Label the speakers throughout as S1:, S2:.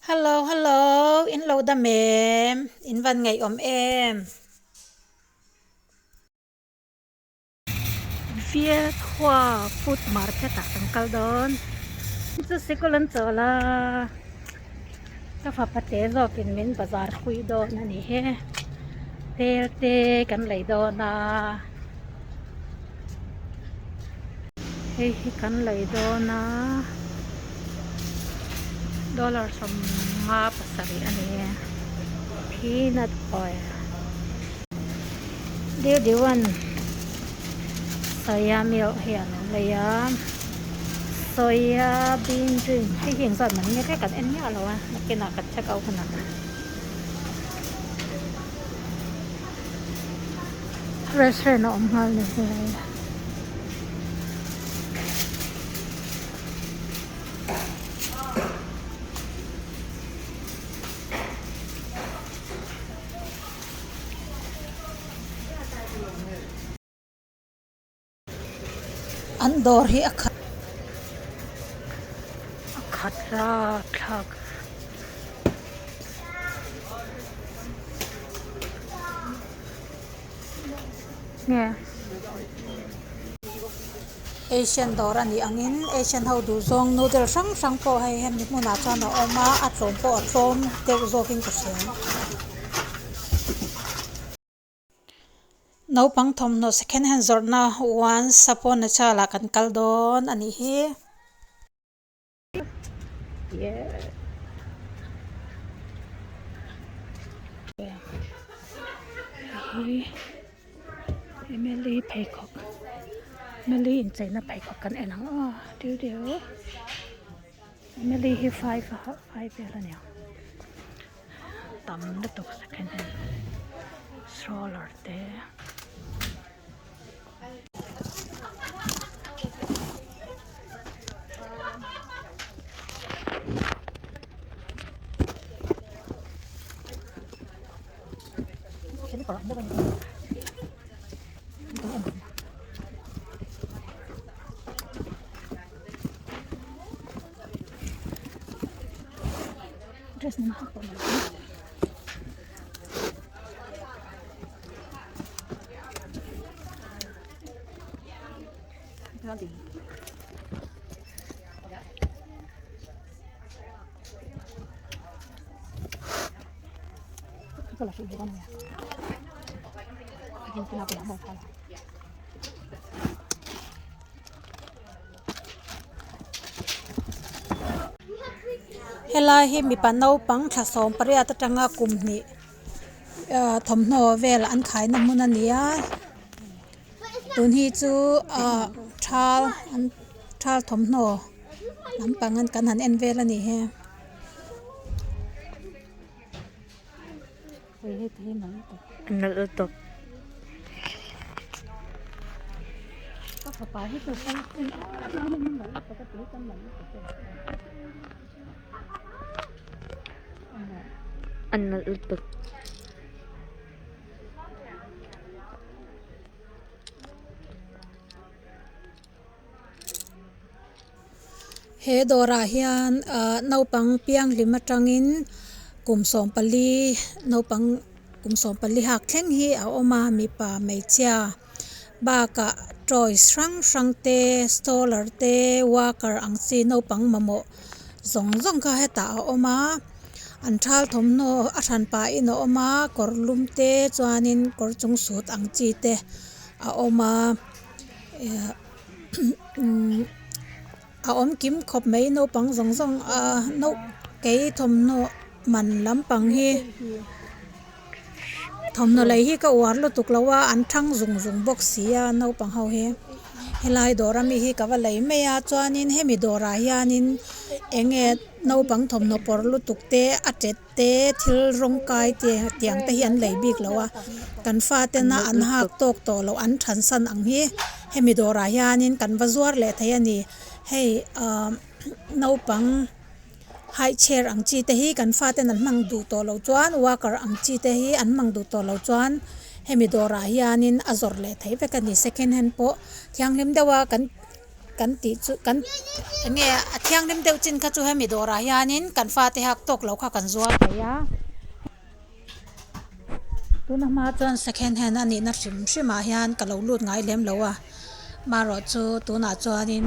S1: Hello, hello, in lâu đam em, in văn ngày em. Viet Hoa Food Market at ang kaldon. Ito sikulan la. Kapapate zo min bazar khui do na ni he. Te kan lay do na. Hey kan lay do na. Dollar sa mga pasari ani peanut oil. Diwan. Soya milk hiền là soya bean drink hay hiện giờ mình nghe cái cảnh em nhớ rồi cái nào cảnh chắc câu nào restaurant nó ngon này Andor hi akhat ra thak nghe Asian dor ani angin Asian how du zong noodle sang po hay hem ni muna cha no oma atrom po atrom te zoking ko se no pang thom no second hand zorna once upon a chala kan kaldon ani hi yeah Emily Paycock Emily in China Paycock kan enang điều Emily hi 5 là nhỉ tầm đất tục second hand stroller te dress ni mahal po Gali. Ito lang siya niya. Hindi pinapala mo pala. Hela hi mi panaw pang thasom pariya ta tanga kumni thomno vel an khai na mun ania tun hi chu thal thomno lam pangan kan han en vel ani he nal top ka pa hi to sa annal utuk he dora hian naupang piang lima tangin kumsom pali naupang kumsom pali hak thleng hi a oma mi pa mai cha ba ka choice sang te stoller te worker ang chi naupang mamo zong ka heta a oma an thal thomno a than pa in oma korlum te chuanin korchung sut ang chi te a oma a om kim khop mai no pang zong no ke thomno man lampang hi thomno lai hi ka war lo tuklawa an thang zung box sia no pang ho he helai dora mi hi ka wa lai me ya chuanin hemi dora hianin enge no pang thomno por lu tukte atet te thil rong kai te tiang te hian lei bik lawa kan fa te na an hak tok to lo an than san ang hi hemi dora hianin kan wa zuar le thai ani hei no pang high chair ang chi te hi kan fa te nan mang du to lo chuan worker ang chi te hi an mang du to lo chuan hemi dora hianin azor le thai ve kan ni second hand po thiang lim dewa kan kan ti chu kan nge athiang lim deuh chin kha chu hemi dawra hianin kan fa te hak tok lo kha kan zuar thaya tuna ma chuan second hand ani na hrim a hian ka lo lut ngai lem lo a maro chu tuna chuanin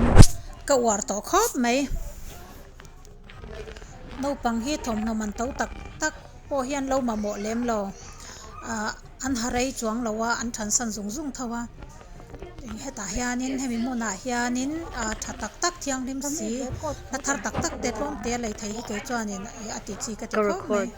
S1: ka war to khop mai no pang hi thom no man to tak tak po hian lo ma mo lem lo an harai chuang lowa an than san zung zung thawa heta hianin hemi mona hianin tha tak tak thiang lim si la thar tak tak te tlom te lei thei hi ke chuanin ati chi ka te khop mai